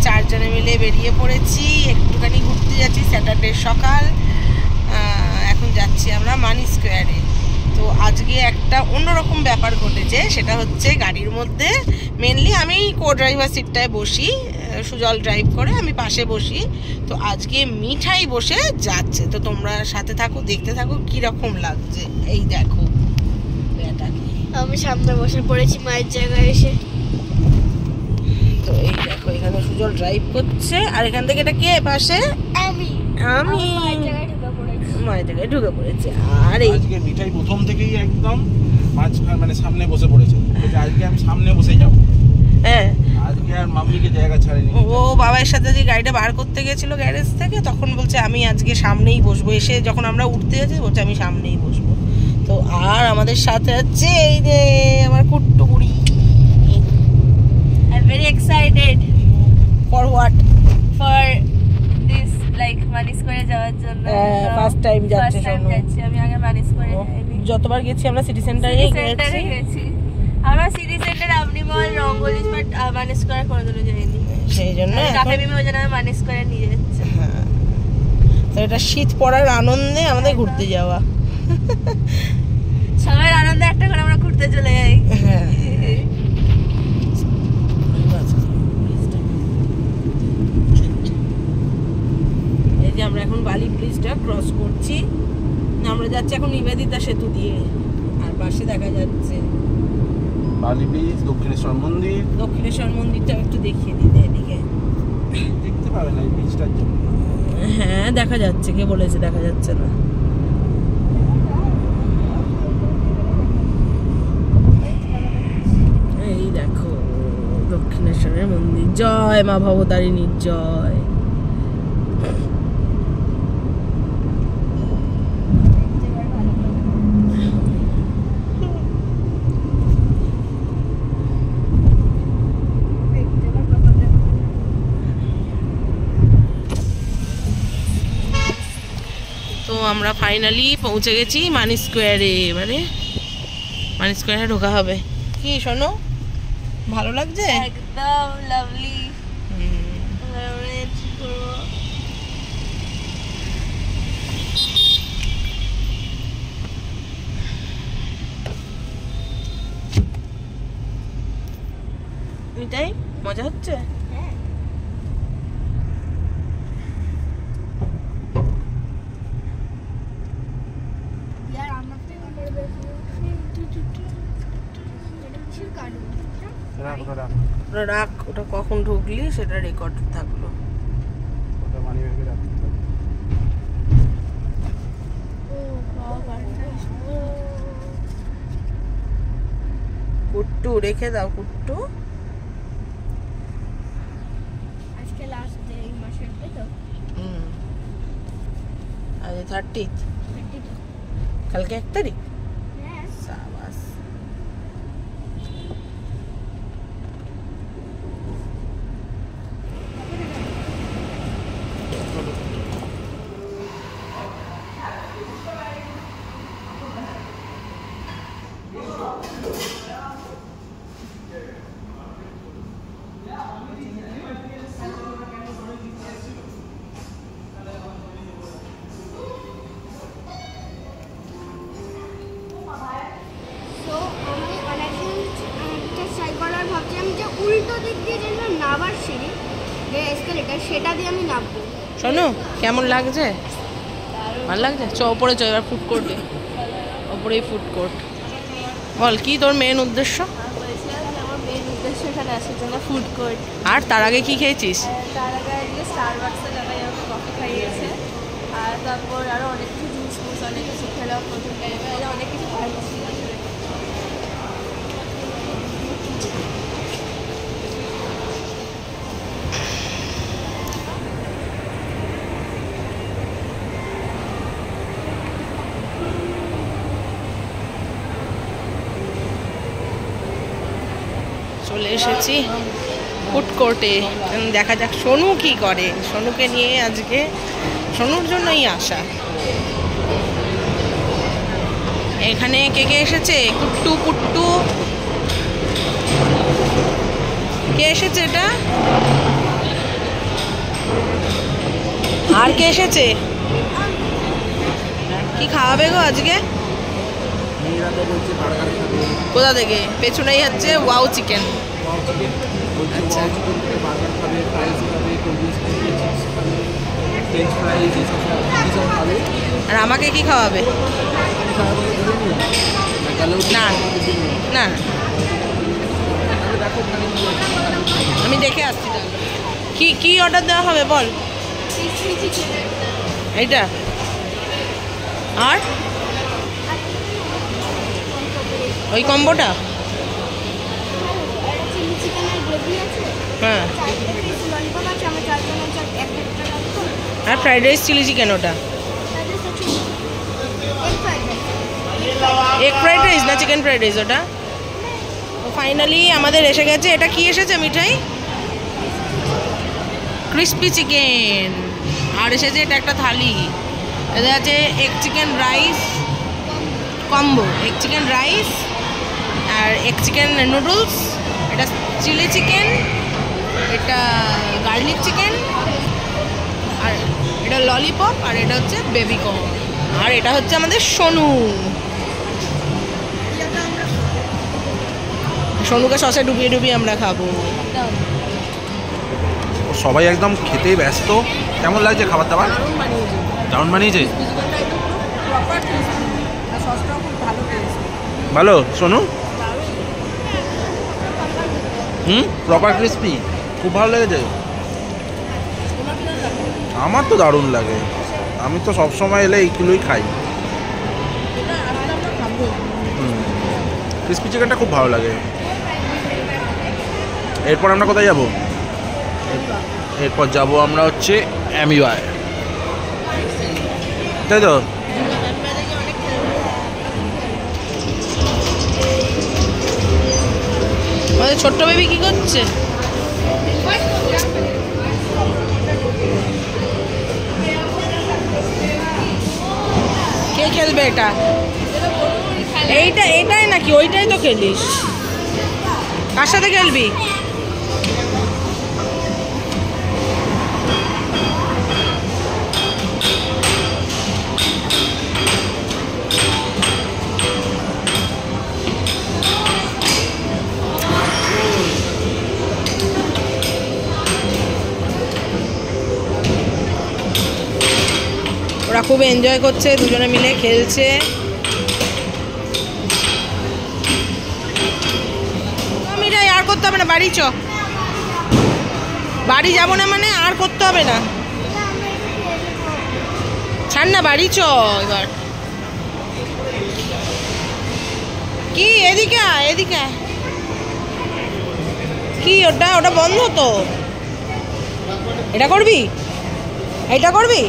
চারজনে মিলে বেরিয়ে পড়েছি, একটুখানি ঘুরতে যাচ্ছি। স্যাটারডে সকাল, এখন যাচ্ছি আমরা মানি স্কোয়ারে। তো আজকে একটা অন্যরকম ব্যাপার ঘটেছে, সেটা হচ্ছে গাড়ির মধ্যে মেনলি আমি কো ড্রাইভার সিটটায় বসি, সুজল ড্রাইভ করে, আমি পাশে বসি। তো আজকে মিঠাই বসে যাচ্ছে, তো তোমরা সাথে থাকো, দেখতে থাকো কীরকম লাগছে। এই দেখো আমি সামনে বসে পড়েছি মায়ের জায়গায় এসে। তো এই দেখো এখানে সুজল ড্রাইভ করছে, আর এখান থেকে এটা কে পাশে? আমি মায়ের জায়গায় ঢুকে পড়েছে। আর এই আজকে মিঠাই প্রথম থেকেই একদম মানে সামনে বসে পড়েছে। আজকে আমি সামনে বসে যাব। হ্যাঁ, আজকে আর মাম্মিকে জায়গা ছাড়েনি। ও বাবার সাথে যে গাড়িটা বার করতে গেছিল গ্যারেজ থেকে, তখন বলছে আমি আজকে সামনেই বসবো। এসে যখন আমরা উঠতে যাচ্ছি বলছে আমি সামনেই বসবো। তো আর আমাদের সাথে আছে এই যে আমার কুট্টু বুড়ি। I am very excited for what? For this like মানি স্কোয়ারে যাওয়ার জন্য। ফার্স্ট টাইম যাচ্ছে শোনো। আমি আগে মানি স্কোয়ারে যাইনি। যতবার গেছি আমরা সিটি সেন্টারে গেছি। আমরা সিটি সেন্টার, আপনি মল, রঙ্গলিজ, বাট মানি স্কোয়ারে কোনোদিনও যাইনি। সেই জন্য কাকে বিমে ওই জন্য মানি স্কোয়ারে নিয়ে যাচ্ছে। তো এটা শীত পড়ার আনন্দে আমাদের ঘুরতে যাওয়া। সবাই আনন্দে একটা করে আমরা ঘুরতে চলে যাই। হ্যাঁ, এই যে আমরা এখন বালি ব্রিজটা ক্রস করছি, আমরা যাচ্ছি এখন নিবেদিতা সেতু দিয়ে। আর পাশে দেখা যাচ্ছে বালি ব্রিজ, দক্ষিণেশ্বর মন্দির। দক্ষিণেশ্বর মন্দিরটা একটু দেখিয়ে দিতে এদিকে। দেখতে পাবেন এই ব্রিজটার জন্য। হ্যাঁ দেখা যাচ্ছে, কে বলেছে দেখা যাচ্ছে না? এই দেখো দক্ষিণেশ্বরের মন্দির। জয় মা ভবতারিণীর জয়। তো আমরা ফাইনালি পৌঁছে গেছি মানি স্কোয়ারে। এবারে মানি স্কোয়ারে ঢোকা হবে। কি শোনো, ভালো লাগছে? একদম লাভলি। এটাই মজা হচ্ছে। রাখ, ওটা কখন ঢুকলি সেটা রেকর্ড থাকলো। কুট্টু রেখে দাও, কুট্টু। আজকে লাস্ট ডে এই মাসের, তাই তো? আজ 30, কালকে 1 তারিখ। সাবাস। উল্টো দিক দিয়ে যেটা নাবার সিঁড়ি, যে এসকেলেটার, সেটা দিয়ে আমি নামবো। শোনো কেমন লাগছে? ভালো লাগছে? চ ওপরে চ, এবার ফুড কোর্টে। ওপরেই ফুড কোর্ট। বল কি তোর মেন উদ্দেশ্য? আমার মেন উদ্দেশ্য এখানে আসার জন্য ফুড কোর্ট। আর তার আগে কি খেয়েছিস? তার আগে স্টারবাক্সে জায়গায় আমাকে কফি খাইয়েছে, আর তারপর আরও অনেক কিছু জুস ফুস অনেক কিছু খেলাম, প্রথম টাইমে অনেক কিছু খাইয়েছি। চলে এসেছি ফুড কোর্টে। দেখা যাক সোনু কি করে। সোনুকে নিয়ে আজকে, সোনুর জন্যই আসা। এখানে কে কে এসেছে? কুট্টু, পুট্টু, কে এসেছে? এটা আর কে এসেছে? কি খাওয়াবে গো আজকে? কোথা থেকে? পেছনেই হচ্ছে ওয়াও চিকেন। আচ্ছা, আর আমাকে কি খাওয়াবে? না না, আমি দেখে আসছি তাহলে। কি কি অর্ডার দেওয়া হবে বল? এইটা আর ওই কম্বোটা? হ্যাঁ, আর ফ্রাইড রাইস চিলি চিকেন। ওটা এগ ফ্রাইড রাইস না চিকেন ফ্রাইড রাইস? ওটা ফাইনালি আমাদের এসে গেছে। এটা কি এসেছে মিঠাই? Crispy chicken. আর এসেছে এটা একটা থালি, এটা আছে egg chicken rice combo, egg chicken rice আর এগ চিকেন নুডলস, এটা চিলি চিকেন, এটা গার্লিক চিকেন, আর এটা ললিপপ, আর এটা হচ্ছে বেবি কর্ন, আর এটা হচ্ছে আমাদের সোনু। সোনুকে সসে ডুবিয়ে ডুবিয়ে আমরা খাবো। সবাই একদম খেতে ব্যস্ত। কেমন লাগছে খাবার দাবার? দারুণ বানিয়েছে। ভালো সোনু? প্রপার ক্রিস্পি, খুব ভালো লেগেছে। আমার তো দারুণ লাগে, আমি তো সবসময় এলে এইগুলোই খাই। ক্রিস্পি চিকেনটা খুব ভালো লাগে। এরপর আমরা কোথায় যাব? এরপর যাব আমরা হচ্ছে এমইউআই, তাই তো? ছোট্ট বেবি কি করছে? কে খেলবে এটা? এইটাই নাকি ওইটাই তো খেলিস? কার সাথে খেলবি? ওরা খুব এনজয় করছে, দুজনে মিলে খেলছে। মিঠাই আর করতে হবে না, বাড়ি চ। বাড়ি যাবো না মানে আর করতে হবে না, ছাড় না, বাড়ি চ এবার। কি এদিকে এদিকে কি? ওটা বন্ধ তো। এটা করবি? এটা করবি?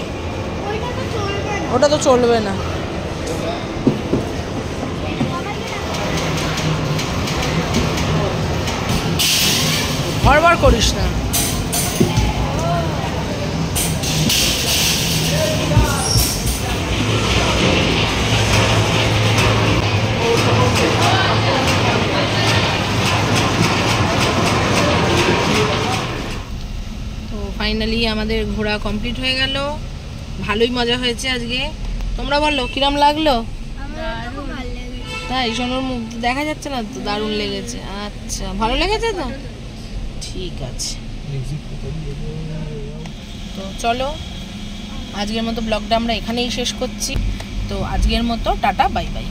ওটা তো চলবে না। বারবার করিস না। তো ফাইনালি আমাদের ঘোরা কমপ্লিট হয়ে গেল। ভালোই মজা হয়েছে আজকে। তোমরা বলো কিরম লাগলো? তাই সোনুর মুখ দেখা যাচ্ছে না তো? দারুণ লেগেছে। আচ্ছা, ভালো লেগেছে তো? ঠিক আছে, তো চলো আজকের মতো ব্লগটা আমরা এখানেই শেষ করছি। তো আজকের মতো টাটা, বাই বাই।